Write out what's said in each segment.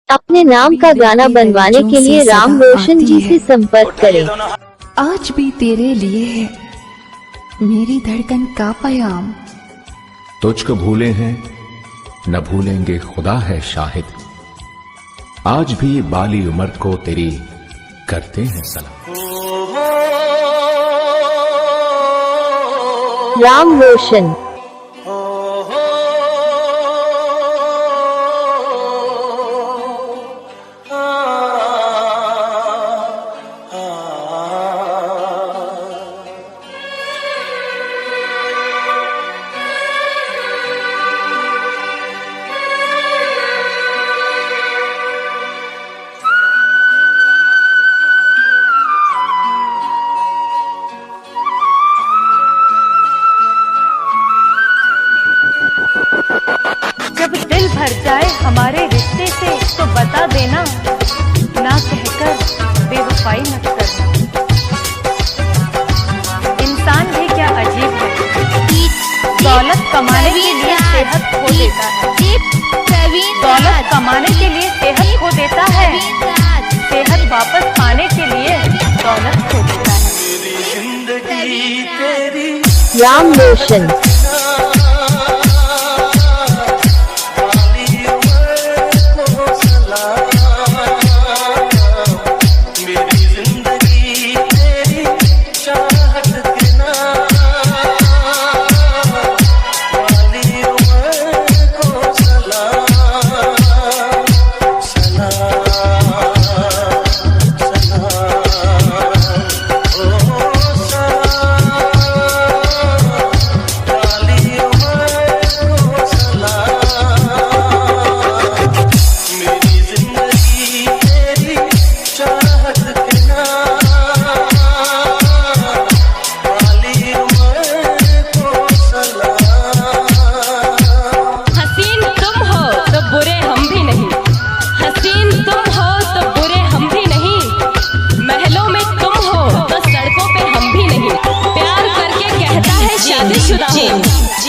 अपने नाम का गाना बनवाने के लिए राम रोशन जी से संपर्क करें। आज भी तेरे लिए है मेरी धड़कन का पैगाम। तुझको भूले हैं न भूलेंगे, खुदा है शाहिद। आज भी बाली उम्र को तेरी करते हैं सलाम। राम रोशन। जब दिल भर जाए हमारे रिश्ते से तो बता देना, ना कहकर बेवफाई मत करना। इंसान भी क्या अजीब है, दौलत कमाने के लिए सेहत खो देता है। दौलत कमाने के लिए सेहत खो देता है, सेहत वापस पाने के लिए दौलत खो देता है। राम रोशन।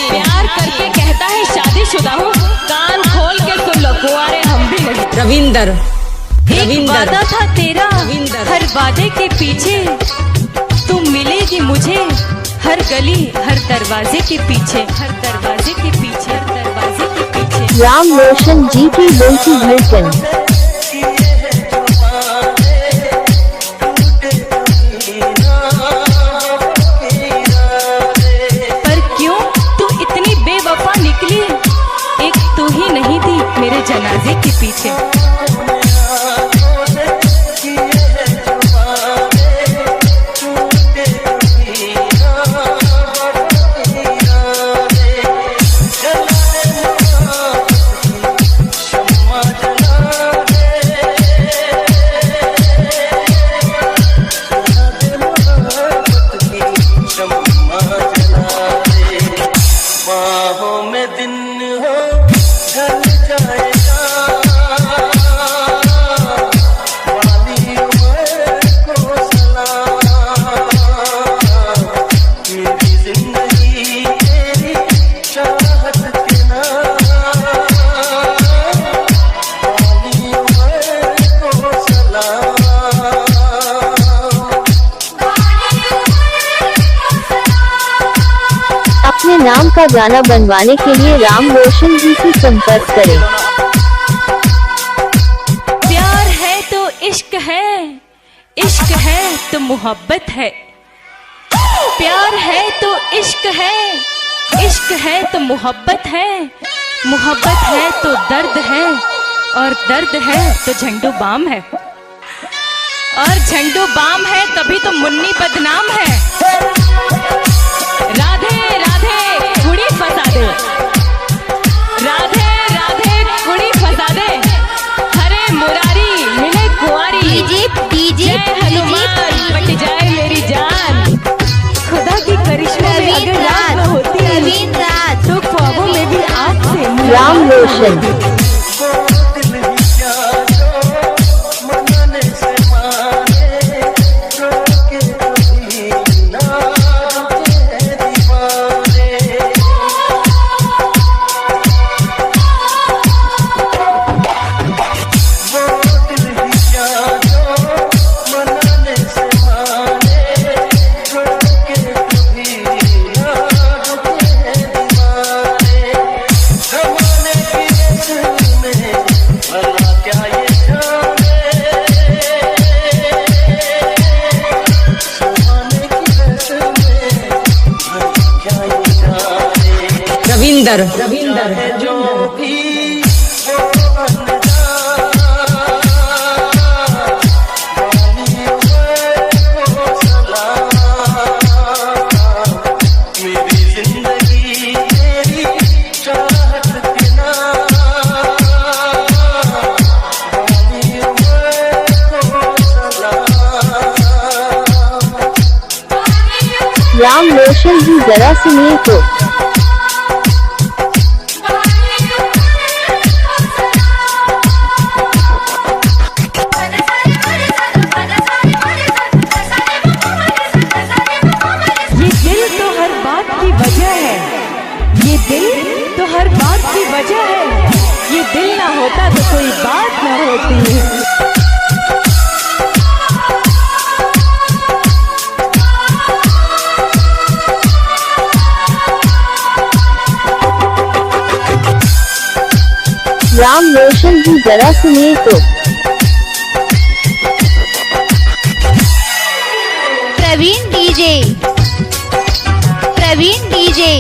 प्यार करके कहता है शादीशुदा हूँ, कान खोल के सुन लो, कुंवारे हम भी नहीं। रविंदर। एक वादा था तेरा हर वादे के पीछे, तुम मिलेगी मुझे हर गली हर दरवाजे के पीछे, हर दरवाजे के पीछे, हर दरवाजे के पीछे। राम रोशन जी की बेटी धड़कन। जनाजे के पीछे अपने नाम का गाना बनवाने के लिए राम रोशन जी से संपर्क करें। प्यार है तो इश्क है, इश्क है तो मोहब्बत है। प्यार है तो इश्क है, इश्क है तो मोहब्बत है। मोहब्बत है तो दर्द है, और दर्द है तो झंडू बाम है। और झंडू बाम है तभी तो मुन्नी बदनाम है। राधे राधे कुड़ी फंसा दे, राधे राधे कुड़ी फंसा दे। हरे मुरारी मिले कुंवारी, जय हनुमान बट जाए मेरी जान। खुदा की करिश्मा में अगर रात में होती है तो ख्वाबों में भी आपसे। राम रोशन। रविंदर राम रोशन जी जरा सुनिए तो। ये दिल तो हर बात की वजह है, ये दिल तो हर बात की वजह है, ये दिल ना होता तो कोई बात ना होती। राम रोशन जी जरा सुनिए तो। Praveen DJ, Praveen DJ,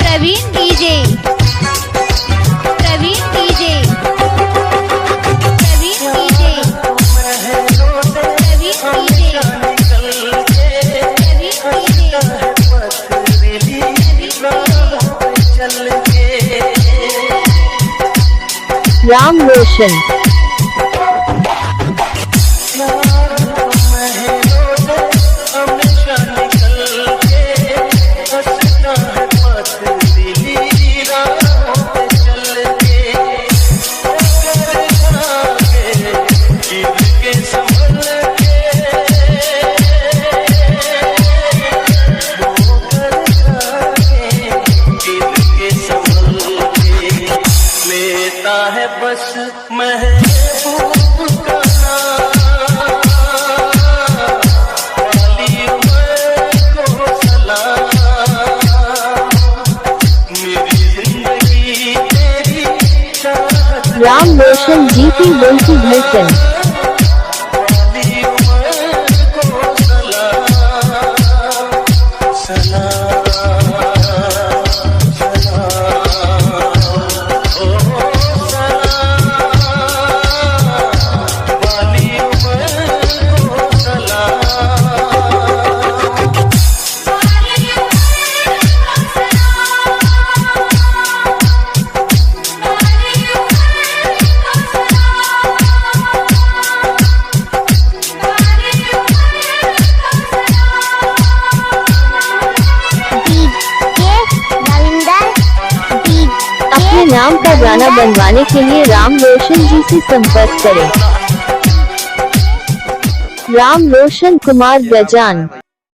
Praveen DJ, Praveen DJ, Praveen DJ, Praveen DJ, Ram Roshan है बस महबूब का वाली उम्र को सलाम, मेरी जिंदगी तेरी चाहत। राम रोशन जी की दिल की धड़कन। वाली उम्र को सलाम, सलाम। अपने नाम का गाना बनवाने के लिए राम रोशन जी से संपर्क करें। राम रोशन कुमार गजान।